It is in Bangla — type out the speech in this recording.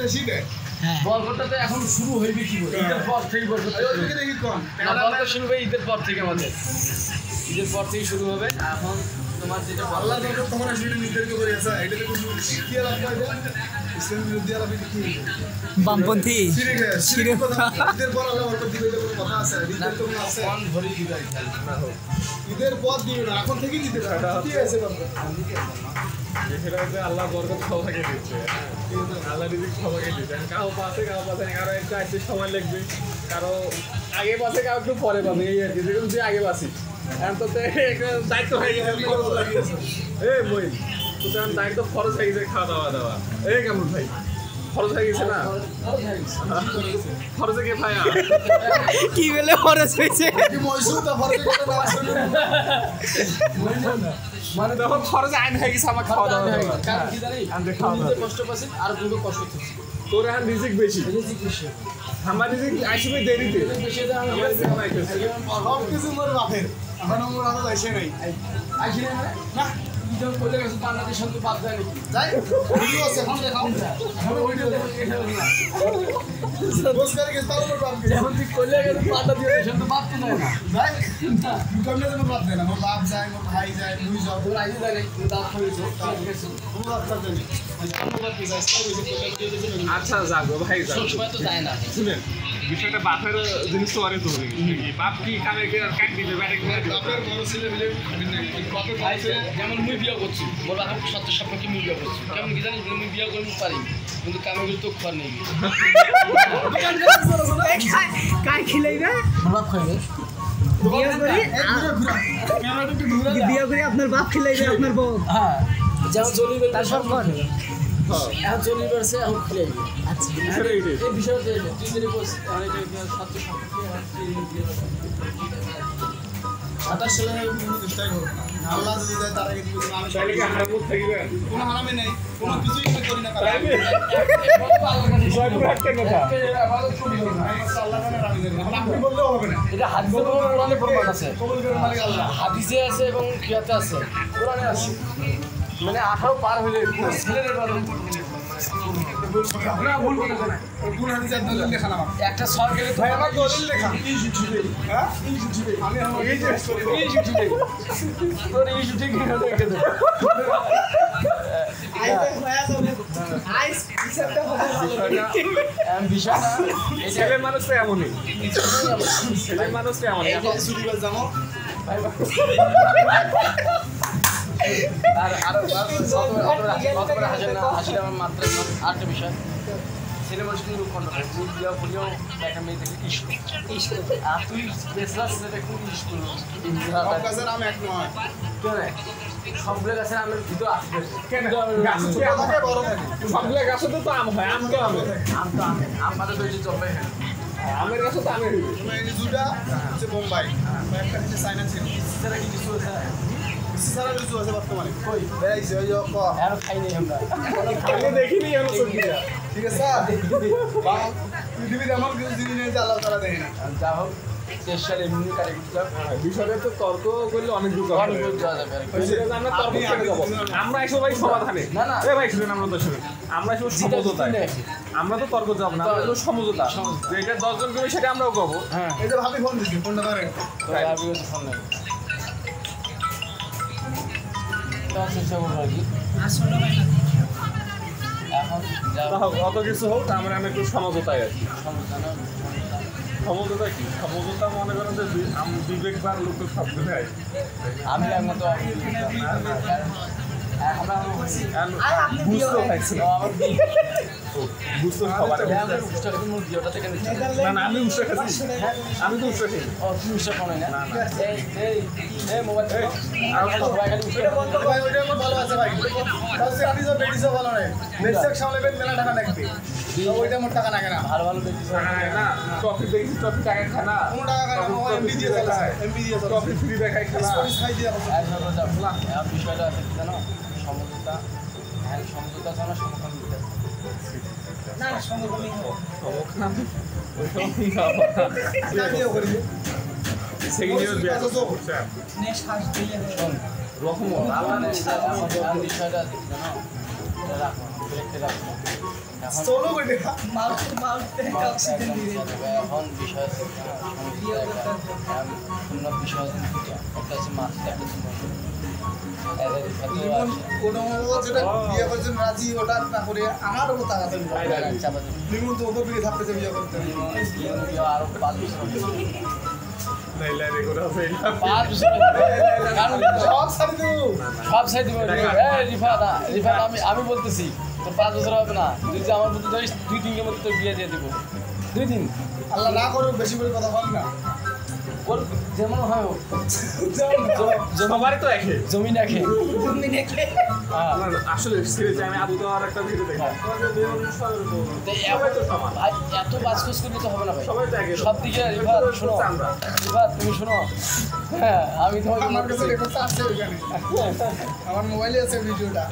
বেশি দেয় বরকতটা এখন শুরু হইবে কি করে ঈদের পর থেকে বরকত দেখি কম বরকত শুরু হবে ঈদের পর থেকে আমাদের ঈদের পর থেকে শুরু হবে এখন তোমার যেটা আল্লাহ বরকত তখন আসলে নির্ধারিত করে আছে এটাতে কোনো কি লাগবে ইসলাম বিরোধী আলাপ কি বামপন্থী শিরিক কথা ঈদের পর আল্লাহ বরকত দিবে এটা কোনো কথা আছে ঈদের তো কোনো আছে কোন ভরি দিবে ঈদের পর দিবে না এখন থেকেই দিতে পারে ঠিক আছে বাবা সেটা হচ্ছে আল্লাহ বরকত সবাইকে দিচ্ছে আল্লাহ রিজিক সবাইকে দিচ্ছে কারো পাশে কারো একটু আসতে সময় লাগবে কারো আগে পাশে কারো একটু পরে পাবে এই আর কি যেরকম তুই আগে পাসি এখন তো একটা দায়িত্ব হয়ে গেছে এই বই তো তেমন দায়িত্ব খরচ হয়ে গেছে খাওয়া দাওয়া এই কেমন ভাই খরচ হয়ে গেছে না খরচে কে ভাইয়া কি বলে খরচ হয়েছে মানে তখন খরচ আইন হয়ে গেছে আমার খাওয়া দাওয়া কারণ কি জানি কষ্ট পাচ্ছি আর দুটো কষ্ট হচ্ছে তোর এখন রিজিক বেশি আমার রিজিক আসবে দেরিতে বেশি সব কিছু মোর বাপের এখন মোর আরো যাইছে নাই আইসি না যখন বলে গেছে বাংলাদেশ সঙ্গে বাদ দেয় নাকি যাই ভিডিও আছে এখন দেখাও বস করে গেছে তাও মোর বাপ যখন তুই করলে গেছে বাধা দিয়ে সঙ্গে বাদ তো দেয় না যাই কমনে মোর বাপ দেয় না মোর বাপ যায় মোর ভাই যায় মুই যাও তোর আইসি যায় না তুই দাঁত খাইছো মোর বাপ থাকে না আচ্ছা যাবো ভাই যাবো সব সময় তো যায় না শুনেন বিষয়টা বাপের জিনিস তো অনেক ধরে বাপ কি কামে কাট দিবে ব্যাটে বাপের বড় ছেলে মিলে বাপের ভাই যেমন মুই বিয়ে করছি বলা হোক সত্য স্বপ্নকে মুই বিয়ে করছি কেমন কি জানিস মুই বিয়ে করতে পারি কিন্তু কামে তো খোয়ার নেই কার খিলাইবে বাপ খাইবে বিয়ে করে আপনার বাপ খিলাইবে আপনার বউ হ্যাঁ যেমন চলি তার সব কর এখন চলি করছে এখন খুলে আচ্ছা এই বিষয়টা তুই যদি বলছিস তাহলে সত্য স্বপ্নকে 27 সালে চেষ্টাই করব আল্লাহ যদি দেয় তার আগে আমি তাহলে কি হারাম থাকবে কোনো হারামে নেই কোনো কিছুই আমি করি না জয়পুর একটা কথা আল্লাহ মানে রাজি না আপনি বললেও হবে না এটা হাদিসে কোরআনে প্রমাণ আছে কবুল করে মালিক আল্লাহ হাদিসে আছে এবং কিয়াতে আছে কোরআনে আছে মানে 18 পার হইলে ছেলেদের বাদ না ভুল করে না কোন হাদিসের দলিল লেখা না একটা সরকারি ভাই আমার দলিল লেখা হ্যাঁ আমি এই যে এই জুটি দেই তোর এই জুটি কি হলো এখানে বিষয়টা ছেলে মানুষ তো এমনই ছেলে মানুষ তো এমনই এখন সুরিবাস যাবো আর হাসিটা আমার মাত্র আরেকটা বিষয় ছেলে মানুষ কিন্তু রূপখণ্ড তুই বিয়া করিও একটা মেয়ে থেকে ইস্ক আর তুই বেসলাস সেটা খুব ইস্ক আমি এক নয় সবগুলো গাছের আমের ভিতর আসবে কেন সবগুলো গাছে তো আম হয় আম তো আম আম পাতা তো জবে আমের গাছে তো আমের এই যে দুটা হচ্ছে বোম্বাই একটা হচ্ছে চায়না ছিল সেটা কি কিছু আছে সারা কিছু আছে বর্তমানে কই বেড়াইছে ওই যে আর খাই নাই আমরা আমি দেখিনি এমন সবজিটা ঠিক আছে পৃথিবীতে এমন কিছু জিনিস নেই যে আল্লাহ তারা দেয় না যা হোক চেষ্টার এমনি কাটে দিচ্ছিলাম বিষয়টা তো তর্ক করলে অনেক দূর অনেক দূর যাওয়া যাবে আর কি। আমরা তর্ক করে যাবো আমরা এসব ভাই সমাধানে না, না। এ ভাই শুনেন আমরা তো শুনেন আমরা এসব সমঝোতায় আমরা তো তর্ক যাবো না আমরা সমঝোতা যে এটা 10 জন করে সেটা আমরাও করবো হ্যাঁ এই যে ভাবি ফোন দিচ্ছি ফোনটা ধরেন তো আমি তো ফোন নেব তো চেষ্টা করবো আর কি এখন যা তা হোক অত কিছু হোক আমরা একটু সমঝোতায় আর কি সমস্যা না সমঝোতা কি সমঝোতা মনে করেন যে বিবেকবান লোক শব্দ নেয় আমি এখন তো আমরা বুঝতে পারছি না বুঝতে সবার ভিডিওটা থেকে না না আমি উৎসাহ খাচ্ছি আমি তো উৎসাহ খাই ও তুমি উৎসাহ পাও না এই মোবাইল আর সবাই খালি উৎসাহ ভাই ওইটা আমার ভালো আছে ভাই তাহলে আপনি যে বেডিসও ভালো নেই নেক্সট সামলাবেন মেলা টাকা লাগবে ওইটা মোট টাকা লাগে না ভালো ভালো দেখছিস না ট্রফি দেখি ট্রফি টাকা খায় না কোনো টাকা লাগে না এমবি দিয়ে চালাচ্ছে এমবি দিয়ে ট্রফি ফ্রি দেখাই খেলা স্টোরি খাই দিয়ে বিষয়টা আছে কি জানো সমঝোতা হ্যাঁ সমঝোতা ছাড়া সমাধান দিতে না সমকমি নেক্সট ফার্স্ট দিলে বিষয়টা আছে কি জানো রাখো রেখে রাখো এখন চলো কইতে অক্সিজেন দিয়ে এখন বিষয় আছে শূন্য বিষয় আছে দুইটা। একটা হচ্ছে মাছ, একটা হচ্ছে মন। এদের সাথেও জীবন আছে। কোনো যেটা বিয়ে করছেন রাজি ওটা না করে আমার কথা আছে চাপা দেবে। লিমন তো ওপর দিকে থাকতেছে বিয়ে করতে আরো 5 বছর হবে। নাইলে রে করে আছে এটা 5 বছর হবে। কারণ সব ছাড়ি দেবো সব সাইড দিব। রিফাত আমি বলতেছি তোর 5 বছর হবে না। তুই যে আমার মধ্যে 2-3 দিনের মধ্যে তোর বিয়ে দিয়ে দিব। 2 দিন আল্লাহ না করুক বেশি করে কথা বল না ওর যেমন হয় হোক। সবারই তো একই জমি রাখে। তুমি দেখলে না, না, আসলে সিরিয়াসলি আমি আদৌ তো আর একটা ভিডিও দেখলাম সবাই তো সমান ভাই এত বাজখোজ করলে তো হবে না ভাই। সবাই তো একই সব দিকে রিফাত শোনো, রিফাত তুমি শোনো। হ্যাঁ আমি তোমাকে আমার কাছে রেকর্ড আছে ওখানে আমার মোবাইলে আছে ভিডিওটা